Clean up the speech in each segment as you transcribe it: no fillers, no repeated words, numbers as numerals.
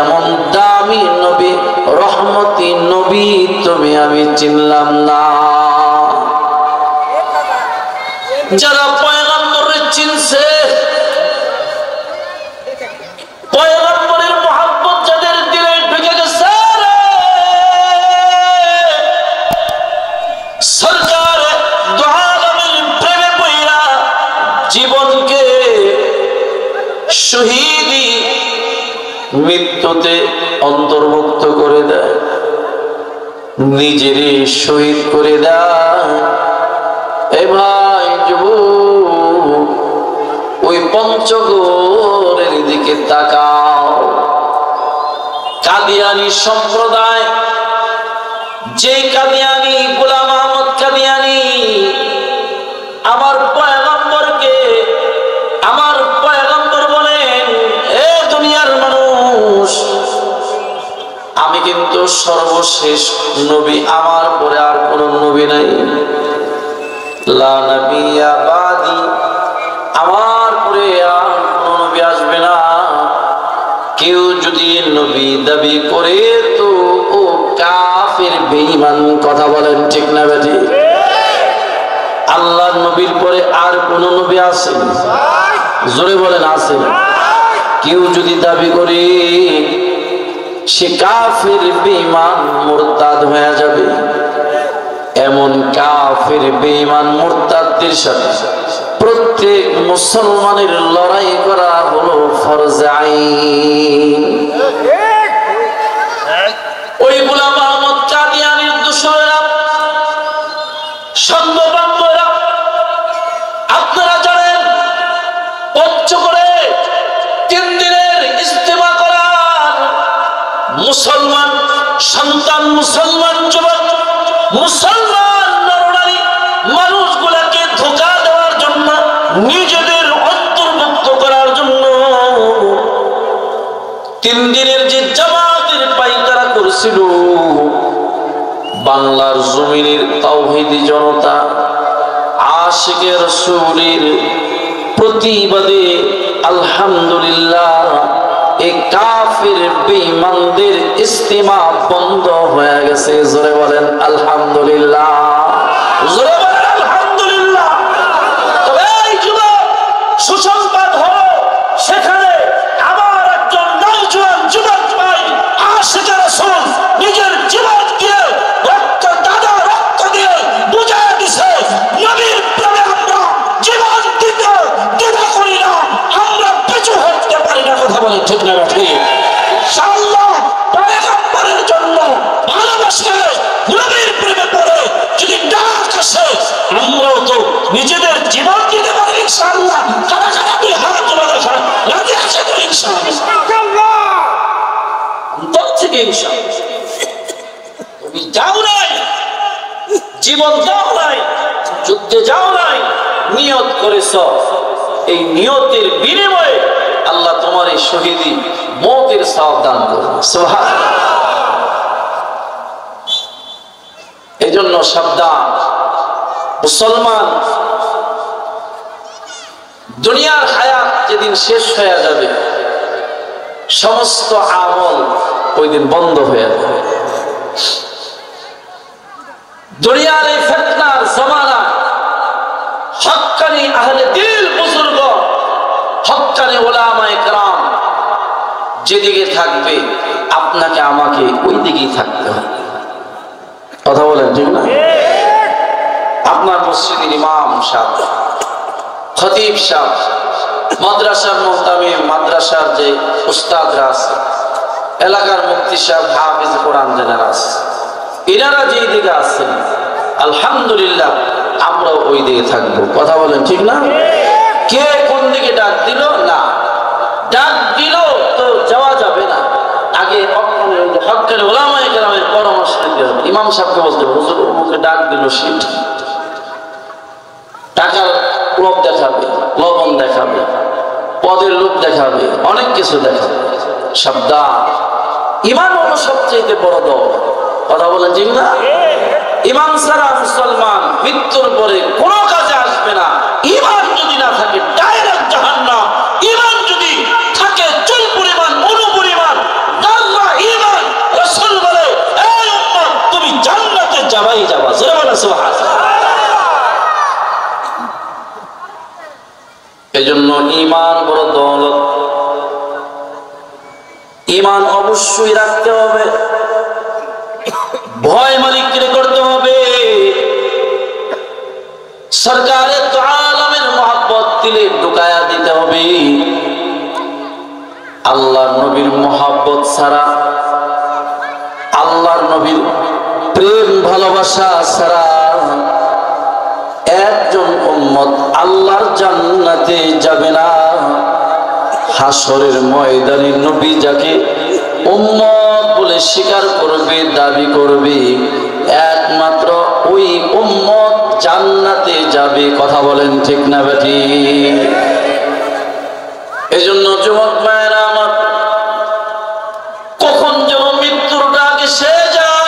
এমন দামি নবী, রহমতি নবী তুমি আমি চিনলাম না। যারা পয়গম্বরের চিনছে, পয়গম্বরের মহব্বত যাদের দিলে ঢুকে গেছে, সরকার দু আলমের প্রেমে পইরা জীবনকে শহীদি মৃত্যুতে অন্তর্ভুক্ত করে দেয়, নিজেরই শহীদ করে দেয়। এ ভাই যুবক, ওই পঞ্চগড়ের দিকে তাকাও। কাদিয়ানী সম্প্রদায়, যে কাদিয়ানী গোলাম আহমদ কাদিয়ানী আমার পয়গম্বরকে, আমার পয়গম্বর বলেন, এ দুনিয়ার মানুষ, আমি কিন্তু সর্বশেষ নবী, আমার পরে আর কোন নবী নাই। লা নবিয়্যা বাদি, আমার পরে আর কোন নবী আসবে না। কেউ যদি নবী দাবি করে তো ও কাফের, বেঈমান। কথা বলেন ঠিক না বেঠি? আল্লাহর নবীর পরে আর কোন নবী আছে? জোরে বলেন আছে? কেউ যদি দাবি করে সে কাফের, বেঈমান, মুরতাদ হয়ে যাবে। এমন কাফের, বেঈমান, মুরতাদদের সাথে প্রত্যেক মুসলমানের লড়াই করা হলো ফরজ আইন। ওই গোলাম আহমদ কাদিয়ানীর দোসরেরা, সঙ্গবান্ধবরা, আপনারা জানেন পঞ্চগড়ে 3 দিনের ইজতেমা করার মুসলমান সন্তান, মুসলমান যুবক, মুসলমান নরনারী মানুষগুলাকে ধোঁকা দেওয়ার জন্য, নিজেদের অন্তর্ভুক্ত করার জন্য 3 দিনের যে জামাতের পাইকারা করছিল, বাংলার জমিনের তাওহীদি জনতা, আশিকে রাসূলের প্রতিবাদে আলহামদুলিল্লাহ এই কাফির, বেঈমানদের ইজতিমা বন্ধ হয়ে গেছে। জোরে বলেন আলহামদুলিল্লাহ, জোরে বলেন আলহামদুলিল্লাহ। তবে এই যুবক, সুসংবাদ হলো, সেখানে আবার একজন নওজোয়ান যুবক ভাই আশিকে রাসূল নিজের জীবন দিয়ে, রক্ত, দাদা রক্ত দিয়ে বুঝায় দিছে, নবীর প্রেমে আমরা জীবন দিতে দ্বিধা করি না, আমরা পিছু হটতে পারি না। কথা বলে ঠিক না ঠিক? ইনশাআল্লাহ পয়গম্বরের জন্য ভালোবাসে, নবীর প্রেমে পড়ে যদি ডাক আসে, আমরাও তো নিজেদের জীবন দিতে পারি ইনশাআল্লাহ। কারা কারা দুই হাত তুলে দেখা রাজি আছে তো ইনশাআল্লাহ, অন্তর থেকে ইনশাআল্লাহ। তুমি যাও নাই, জীবন দাও নাই, যুদ্ধে যাও নাই, নিয়ত করেছ, এই নিয়তের বিনিময়ে আল্লাহ তোমার এই শহীদি মওতের সওয়াব দান করবে। সুবহানাল্লাহ। এজন্য সাবধান মুসলমান, দুনিয়ার হায়াত যেদিন শেষ হয়ে যাবে, সমস্ত আমল ওই দিন বন্ধ হয়ে যাবে। দুনিয়ার এই ফিতনার জামানা, হক্কানি আহলে দিল বুজুর্গ, হক্কানি উলামায়ে কেরাম যেদিকে থাকবে, আপনাকে আমাকে ওই দিকেই থাকতে হবে। কথা বলেন ঠিক না? আপনার মসজিদের ইমাম সাহেব, খতিব সাহেব, মাদ্রাসার মুহতামিম, মাদ্রাসার যে উস্তাদরা আছে, এলাকার মুফতি সাহেব, হাফিজ কোরআন যারা আছে, এনারা যেই দিকে আছেন, আলহামদুলিল্লাহ আমরা ওই দিকে থাকবো। কথা বলেন ঠিক না? কে কোন দিকে ডাক দিল না, ডাক দিল তো যাওয়া যাবে না, আগে হক্কানি উলামায়ে কেরামের পরামর্শ নিতে হবে। ইমাম সাহেবকে বলতে, হুজুর মুখে ডাক দিল, শীত টাকার লোভ দেখাবে, লবণ দেখাবে, পদের লোভ দেখাবে, অনেক কিছু দেখাবে। সাবধান, ইমান হলো সবচেয়ে বড় দল। কথা বলেন ঠিক না? ইমান ছাড়া মুসলমান মৃত্যুর পরে কোনো কাজে আসবে না। ইমান যদি না থাকে ডাইরেক্ট জাহান্নাম, ইমান যদি থাকে চুল পরিমাণ, অনু পরিমাণ, ঈমান অবশ্যই রাখতে হবে, ভয় মালিককে করতে হবে। সরকারে তো আলমের মহব্বত দিলে ঢুকায়া দিতে হবে। আল্লাহর নবীর মহব্বত ছাড়া, আল্লাহর নবীর প্রেম ভালোবাসা ছাড়া একজন উম্মত আল্লাহর জান্নাতে যাবে না। হাসরের ময়দানে নবী যাকে উম্মত বলে স্বীকার করবে, দাবি করবে, একমাত্র ওই উম্মত জান্নাতে যাবে। কথা বলেন ঠিক না বেঠিক? এজন্য যুবক মায়েরা আমার, কখন যেন মৃত্যুর ডাক এসে যায়।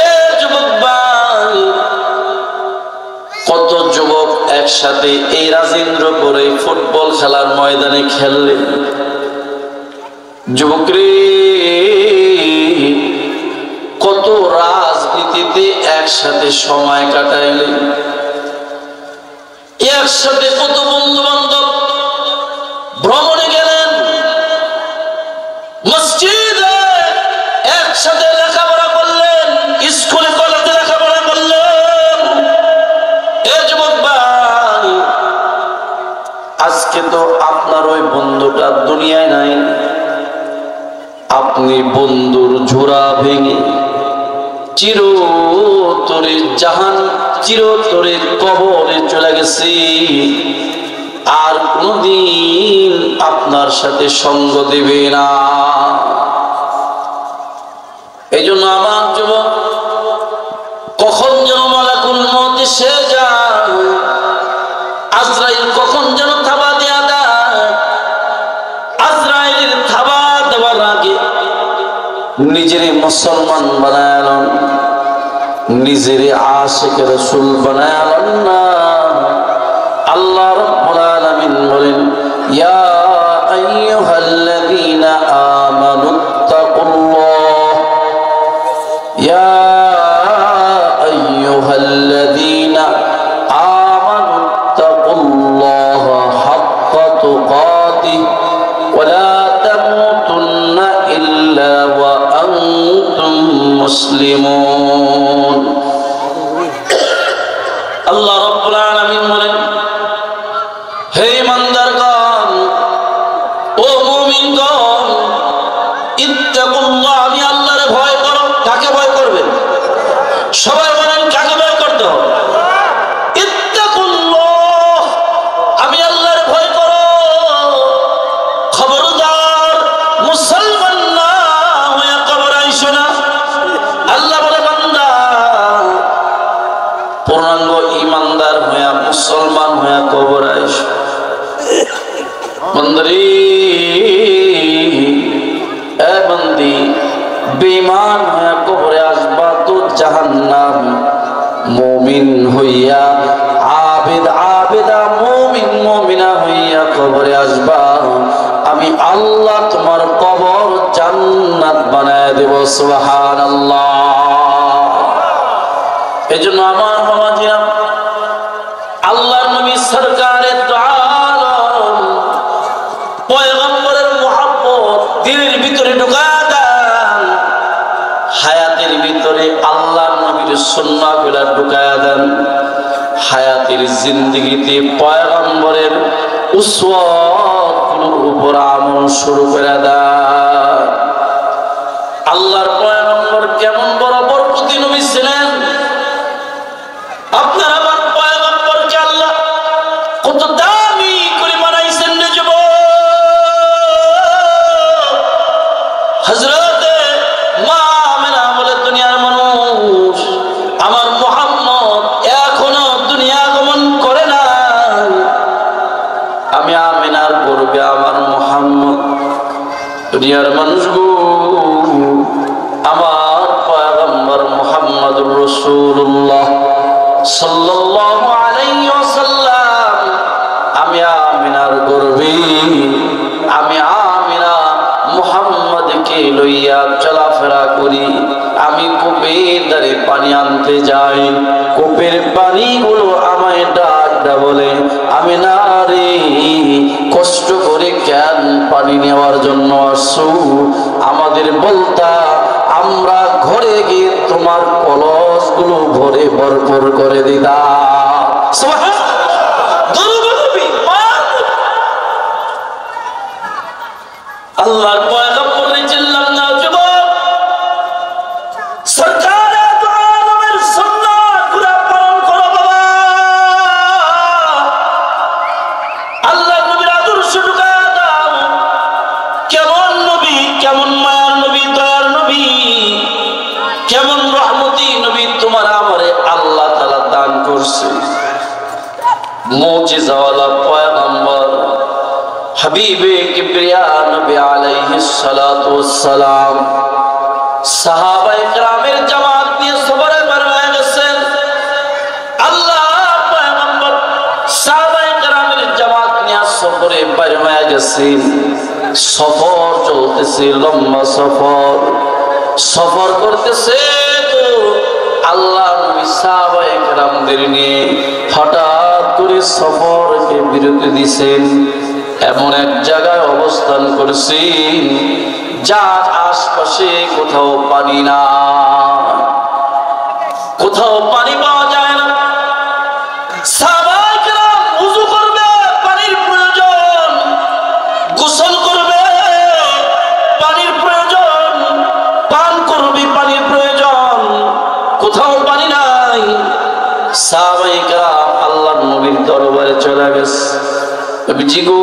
এ যুবক ভাই, কত যুবক একসাথে এই রাজেন্দ্রপুরে ফুটবল খেলার ময়দানে খেললে, যুবক রে, কত রাজনীতিতে একসাথে সময় কাটাইলেন, একসাথে কত বন্ধু বান্ধব ভ্রমণে গেলেন, মসজিদে একসাথে লেখাপড়া করলেন, স্কুলে কলেজে লেখাপড়া করলেন। এ যুবক ভাই, আজকে তো আপনার ওই বন্ধুটা দুনিয়ায় নাই। আপনি বন্ধুর ঝোড়া ভেঙে চিরতরে জাহান, চিরতরে কবরে চলে গেছি, আর কোনদিন আপনার সাথে সঙ্গ দেবে না। এই জন্য আমার যুবক, কখন যেন মালাকুল মউত এসে যায়, আজরাইল কখন যেন থাবা দেয়া দেয়। আজরাইলের থাবা দেওয়ার আগে নিজের মুসলমান বানায়ালন, নিজের আশিক রাসূল বানায়ালন না। আল্লাহ রাব্বুল আলামিন বলেন, ইয়া আইয়ুহাল্লাযীনা আমানুত্তাকুল্লাহ, ইয়া আইয়ুহাল্লাযীনা আমানুত্তাকুল্লাহ হাক্কা তুকাতিহি ওয়া লা তামুতুন্না ইল্লা ওয়া আনতুম মুসলিমুন। আল্লাহ রাব্বুল আলামিন বলেন, হে ইমানদারগণ, ও মুমিনগণ, ইত্তাকুল্লাহ, আমি আল্লাহরে ভয় করো। কাকে ভয় করবেন? সবাই বলেন, কাকে ভয় করতে হবে? ইত্তাকুল্লাহ, আমি আল্লাহরে ভয় করো। খবরদার মুসলমান না হয়ে কবরে আইসো না। আল্লাহ বলে, বান্দা পূর্ণাঙ্গ ইমানদার হয়ে মুসলমান হয়ে কবরে আইসো। বন্দরি, এ বন্দি, বেঈমান হয়ে কবরে আসবা তো জাহান্নাম। মুমিন হইয়া, আবেদ আবেদা, মুমিন মুমিনা হইয়া কবরে আসবা, আমি আল্লাহ তোমার কবর জান্নাত বানায় দেব। সুবহানাল্লাহ। এজন্য আমার বাবাজিরা, আল্লাহর নবী সরকারে দু আলম পয়গম্বরের মুহাব্বত দিলের ভিতরে ঢুকায়া দেন, হায়াতের ভিতরে আল্লাহর নবীর সুন্নাহগুলা ঢুকায়া দেন, হায়াতের জিন্দেগিতে পয়গম্বরের উসওয়াতগুলোর উপর আমল শুরু করে দেন। আল্লাহর পয়গম্বর কেমন বড় বরকতি নবী ছিলেন। আপনার আমার পয়গম্বরকে আল্লাহ কত দামি করে বানাইছেন রে যুবক। হযরতে মা আমেনা বলে, দুনিয়ার মানুষ, আমার মুহাম্মদ এখনো দুনিয়া আগমন করে না। আমি আমেনার গর্ভে আমার মুহাম্মদ, দুনিয়ার মানুষগো, আমার পয়গম্বর মুহাম্মদুর রাসূলুল্লাহ সাল্লাল্লাহু আলাইহি ওয়াসাল্লাম, আমি আমিনার গর্ভে, আমি আমিনা মুহাম্মদকে লইয়া চলাফেরা করি। আমি কূপের ধারে পানি আনতে যাই, কূপের পানিগুলো আমায় ডাক বলে, আমি না রে, কষ্ট করে কেন পানি নেওয়ার জন্য আসছো? আমাদের বলতা, আমরা ঘরে গিয়ে তোমার কলসগুলো ভরে ভরপুর করে দিতাম। আল্লাহ পয়গম্বর চিল্লাম না যুবক, সরকার আলমের সুন্নাত পুরা পালন করো বাবা। আল্লাহ নবীর আদর্শ ঢুকা দাও। কেমন নবী, কেমন মায়ার নবী, দয়ার নবী, কেমন রহমতি নবী তোমার আমারে আল্লাহ তাআলা দান করছে। মুজিজাওয়ালা পয়গম্বর হাবিবে কিবরিয়া নবী আলাইহিস সালাতু ওয়াস সালাম সাহাবায়ে কেরামের জামাত নিয়ে সফরে বের হয়ে গেছেন। আল্লাহ পয়গম্বর সাহাবায়ে কেরামের জামাত নিয়ে সফরে বের হয়ে গেছেন। সফর চলতেছে, লম্বা সফর, সফর করতেছে তো আল্লাহ নবী সাহাবায়ে কেরামদের নিয়ে হঠাৎ করে সফরকে বিরতি দিয়েছেন। এমন এক জায়গায় অবস্থান করেছেন যার আশপাশে কোথাও পানি না, কোথাও পানি পাওয়া যায় না। সাহাবায়ে কেরাম ওযু করবে, পানির প্রয়োজন, গোসল করবে, পানির প্রয়োজন, পান করবে, পানির প্রয়োজন, কোথাও পানি নাই। সাহাবায়ে কেরাম আল্লাহর নবীর দরবারে চলে গেছে। নবীজি গো,